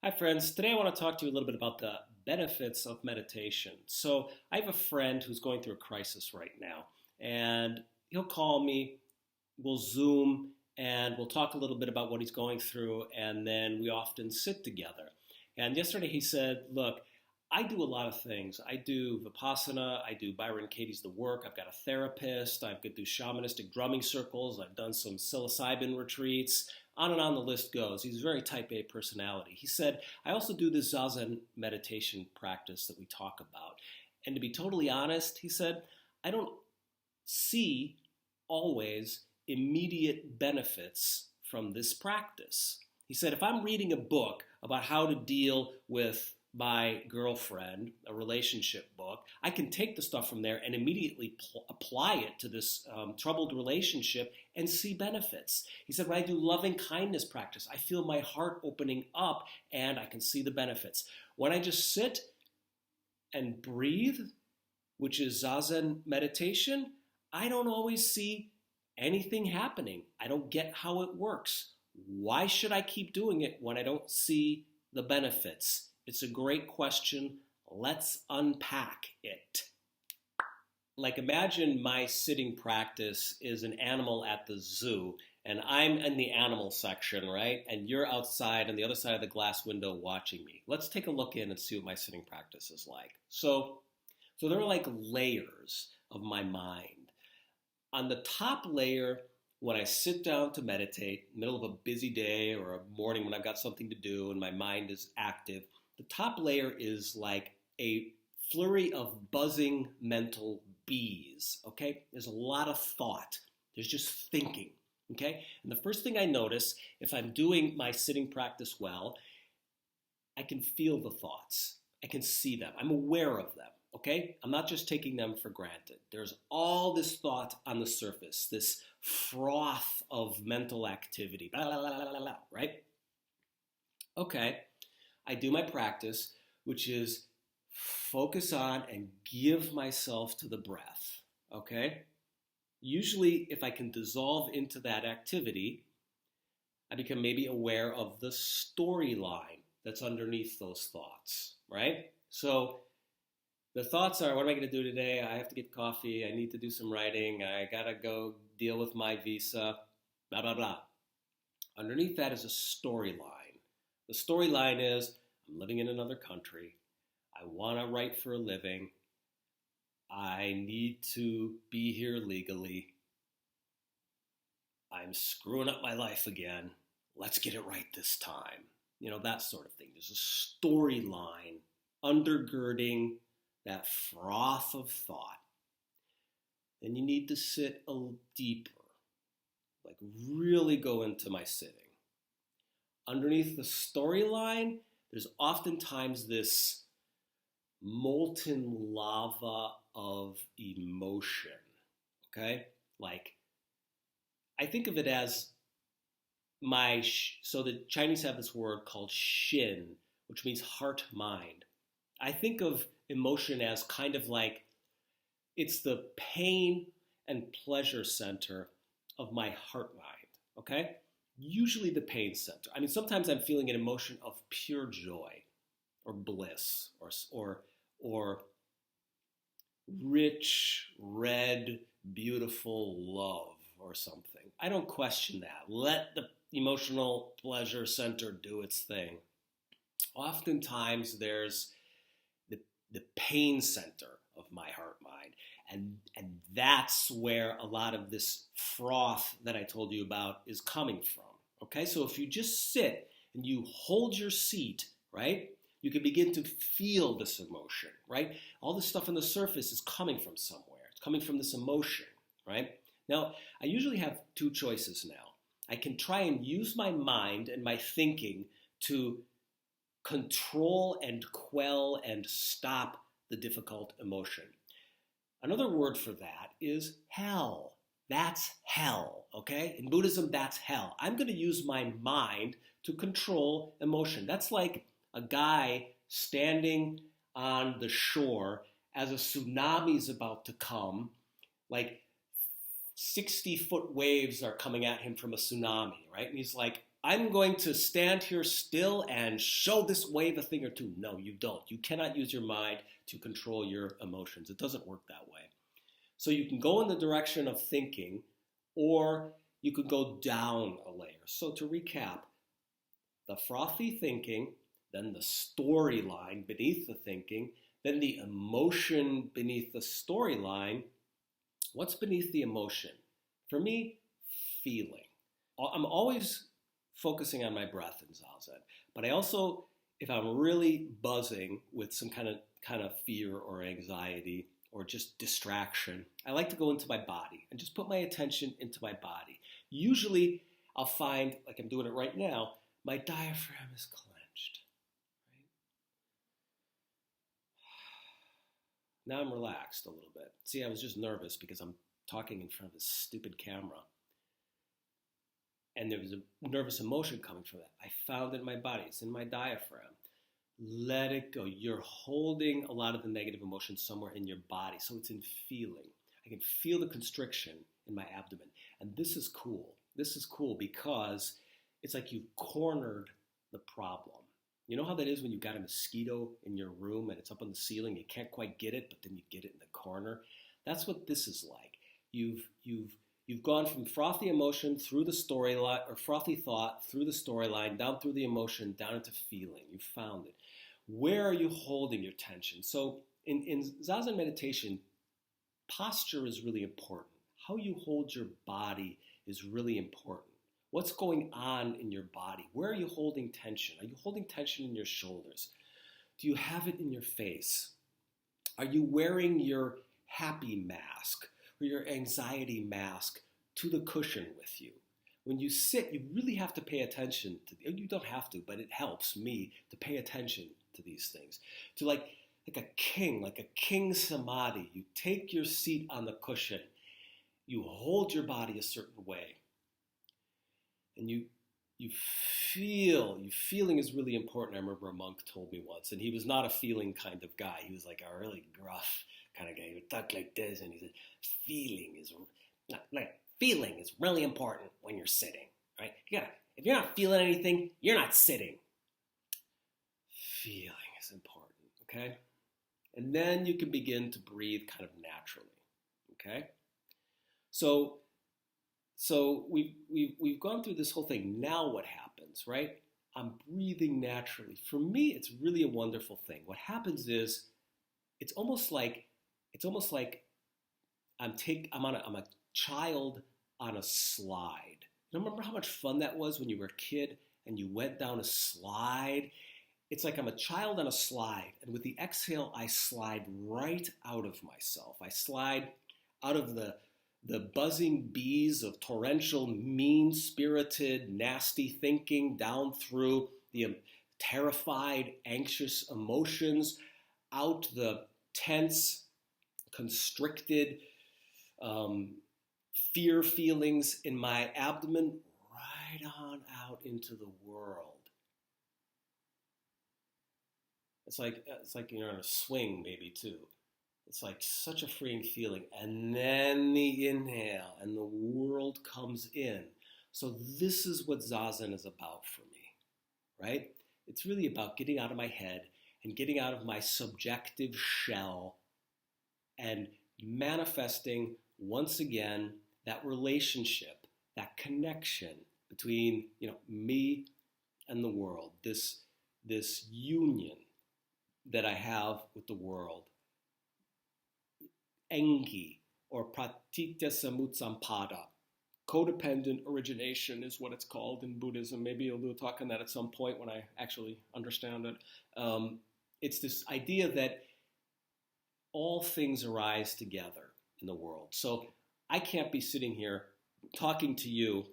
Hi, friends. Today I want to talk to you a little bit about the benefits of meditation. So, I have a friend who's going through a crisis right now, and he'll call me, we'll Zoom, and we'll talk a little bit about what he's going through, and then we often sit together. And yesterday he said, look, I do a lot of things. I do Vipassana, I do Byron Katie's The Work, I've got a therapist, I've got do shamanistic drumming circles, I've done some psilocybin retreats, on and on the list goes. He's a very type A personality. He said, I also do this Zazen meditation practice that we talk about. And to be totally honest, he said, I don't see always immediate benefits from this practice. He said, if I'm reading a book about how to deal with my girlfriend, a relationship book, I can take the stuff from there and immediately apply it to this troubled relationship and see benefits. He said, when I do loving kindness practice, I feel my heart opening up and I can see the benefits. When I just sit and breathe, which is Zazen meditation, I don't always see anything happening. I don't get how it works. Why should I keep doing it when I don't see the benefits? It's a great question. Let's unpack it. Like imagine my sitting practice is an animal at the zoo and I'm in the animal section, right? And you're outside on the other side of the glass window watching me. Let's take a look in and see what my sitting practice is like. So there are like layers of my mind. On the top layer, when I sit down to meditate, middle of a busy day or a morning when I've got something to do and my mind is active, the top layer is like a flurry of buzzing mental bees, okay? There's a lot of thought. There's just thinking, okay? And the first thing I notice, if I'm doing my sitting practice well, I can feel the thoughts. I can see them. I'm aware of them, okay? I'm not just taking them for granted. There's all this thought on the surface, this froth of mental activity, blah, blah, blah, blah, blah, right? Okay. I do my practice, which is focus on and give myself to the breath, okay? Usually, if I can dissolve into that activity, I become maybe aware of the storyline that's underneath those thoughts, right? So the thoughts are, what am I going to do today? I have to get coffee. I need to do some writing. I got to go deal with my visa, blah, blah, blah. Underneath that is a storyline. The storyline is, I'm living in another country. I want to write for a living. I need to be here legally. I'm screwing up my life again. Let's get it right this time. You know, that sort of thing. There's a storyline undergirding that froth of thought. Then you need to sit a little deeper, like really go into my sitting. Underneath the storyline, there's oftentimes this molten lava of emotion, okay? Like, I think of it as so the Chinese have this word called Shin, which means heart mind. I think of emotion as kind of like it's the pain and pleasure center of my heart mind, okay? Usually the pain center. I mean, sometimes I'm feeling an emotion of pure joy or bliss or rich, red, beautiful love or something. I don't question that. Let the emotional pleasure center do its thing. Oftentimes there's the pain center of my heart mind. And that's where a lot of this froth that I told you about is coming from. Okay, so if you just sit and you hold your seat, right, you can begin to feel this emotion, right? All this stuff on the surface is coming from somewhere. It's coming from this emotion, right? Now, I usually have two choices now. I can try and use my mind and my thinking to control and quell and stop the difficult emotion. Another word for that is hell. That's hell, okay? In Buddhism, that's hell. I'm going to use my mind to control emotion. That's like a guy standing on the shore as a tsunami is about to come, like 60-foot waves are coming at him from a tsunami, right? And he's like I'm going to stand here still and show this wave a thing or two. No, you don't. You cannot use your mind to control your emotions. It doesn't work that way. So you can go in the direction of thinking, or you could go down a layer. So to recap, the frothy thinking, then the storyline beneath the thinking, then the emotion beneath the storyline. What's beneath the emotion? For me, feeling. I'm always focusing on my breath in Zazen, but I also, if I'm really buzzing with some kind of fear or anxiety or just distraction, I like to go into my body and just put my attention into my body. Usually, I'll find, like I'm doing it right now, my diaphragm is clenched. Right? Now I'm relaxed a little bit. See, I was just nervous because I'm talking in front of this stupid camera. And there was a nervous emotion coming from that. I found it in my body. It's in my diaphragm. Let it go. You're holding a lot of the negative emotions somewhere in your body. So it's in feeling. I can feel the constriction in my abdomen. And this is cool. This is cool because it's like you've cornered the problem. You know how that is when you've got a mosquito in your room and it's up on the ceiling, you can't quite get it, but then you get it in the corner? That's what this is like. You've gone from frothy emotion through the storyline, or frothy thought through the storyline, down through the emotion, down into feeling. You found it. Where are you holding your tension? So in Zazen meditation, posture is really important. How you hold your body is really important. What's going on in your body? Where are you holding tension? Are you holding tension in your shoulders? Do you have it in your face? Are you wearing your happy mask or your anxiety mask to the cushion with you? When you sit, you really have to pay attention to, you don't have to, but it helps me to pay attention to these things. To like a king samadhi, you take your seat on the cushion, you hold your body a certain way, and you feeling is really important. I remember a monk told me once, and he was not a feeling kind of guy. He was like a really gruff kind of guy. He would talk like this, and he said, feeling is really important when you're sitting, right? If you're not feeling anything, you're not sitting. Feeling is important, okay? And then you can begin to breathe kind of naturally, okay? So we've gone through this whole thing. Now what happens, right? I'm breathing naturally. For me, it's really a wonderful thing. What happens is, it's almost like I'm a child on a slide. You remember how much fun that was when you were a kid and you went down a slide? It's like I'm a child on a slide, and with the exhale, I slide right out of myself. I slide out of the buzzing bees of torrential, mean-spirited, nasty thinking, down through the terrified, anxious emotions, out the tense, constricted fear feelings in my abdomen, right on out into the world. It's like you're on a swing, maybe, too. It's like such a freeing feeling. And then the inhale, and the world comes in. So this is what Zazen is about for me, right? It's really about getting out of my head and getting out of my subjective shell and manifesting, once again, that relationship, that connection between, me and the world, this union that I have with the world. Engi, or pratitya samutsampada. Codependent origination is what it's called in Buddhism. Maybe we'll talk on that at some point when I actually understand it. It's this idea that all things arise together in the world. So I can't be sitting here talking to you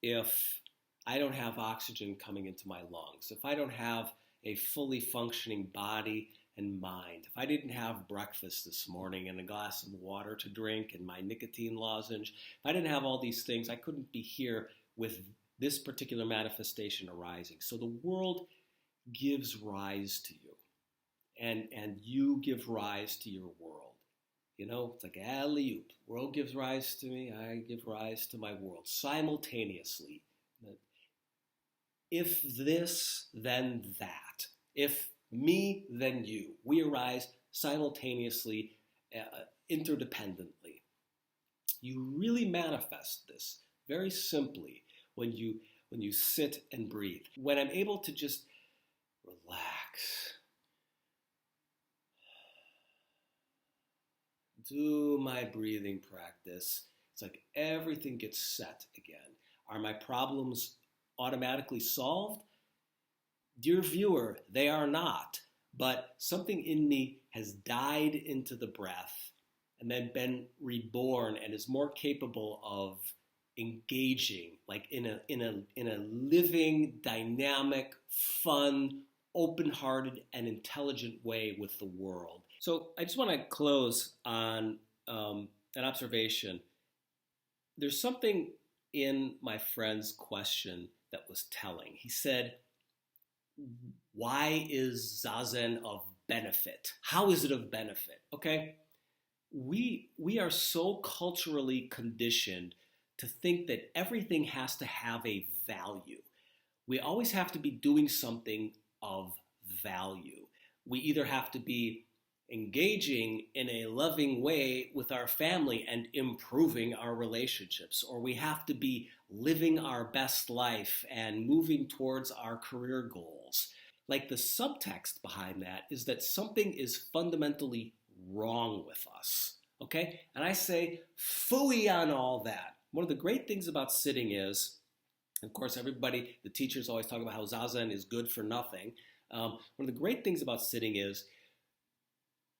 if I don't have oxygen coming into my lungs, if I don't have a fully functioning body and mind. If I didn't have breakfast this morning and a glass of water to drink and my nicotine lozenge, if I didn't have all these things, I couldn't be here with this particular manifestation arising. So the world gives rise to you, and you give rise to your world. It's like alley-oop. World gives rise to me, I give rise to my world simultaneously. If this, then that. If me, then you. We arise simultaneously, interdependently. You really manifest this very simply when you sit and breathe. When I'm able to just relax, do my breathing practice, it's like everything gets set again. Are my problems automatically solved? Dear viewer, they are not. But something in me has died into the breath and then been reborn and is more capable of engaging, like in a living, dynamic, fun, open-hearted, and intelligent way with the world. So I just want to close on an observation. There's something in my friend's question that was telling. He said, why is Zazen of benefit? How is it of benefit? Okay, we are so culturally conditioned to think that everything has to have a value. We always have to be doing something of value. We either have to be engaging in a loving way with our family and improving our relationships, or we have to be living our best life and moving towards our career goals. Like the subtext behind that is that something is fundamentally wrong with us, okay? And I say, phooey on all that. One of the great things about sitting is, of course, everybody, the teachers always talk about how Zazen is good for nothing. One of the great things about sitting is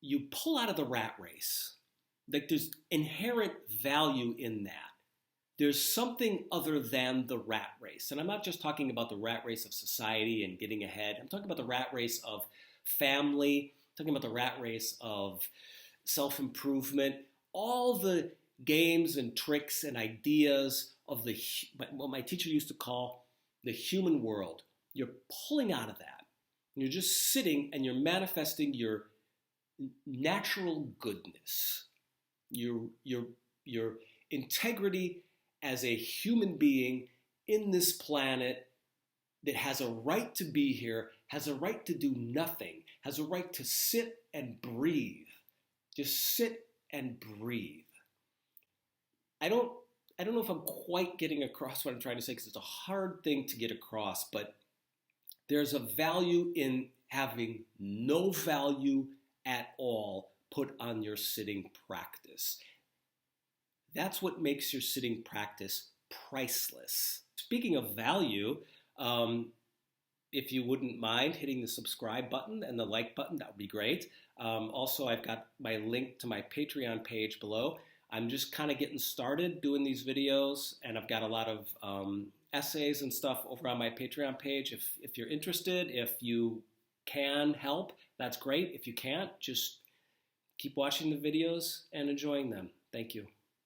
you pull out of the rat race. Like there's inherent value in that. There's something other than the rat race. And I'm not just talking about the rat race of society and getting ahead. I'm talking about the rat race of family, I'm talking about the rat race of self-improvement, all the games and tricks and ideas of what my teacher used to call the human world. You're pulling out of that. You're just sitting and you're manifesting your natural goodness, your integrity as a human being in this planet that has a right to be here, has a right to do nothing, has a right to sit and breathe. Just sit and breathe. I don't know if I'm quite getting across what I'm trying to say because it's a hard thing to get across, but there's a value in having no value at all put on your sitting practice. That's what makes your sitting practice priceless. Speaking of value, if you wouldn't mind hitting the subscribe button and the like button, that would be great. Also, I've got my link to my Patreon page below. I'm just kind of getting started doing these videos, and I've got a lot of essays and stuff over on my Patreon page. If you're interested, if you can help, that's great. If you can't, just keep watching the videos and enjoying them. Thank you.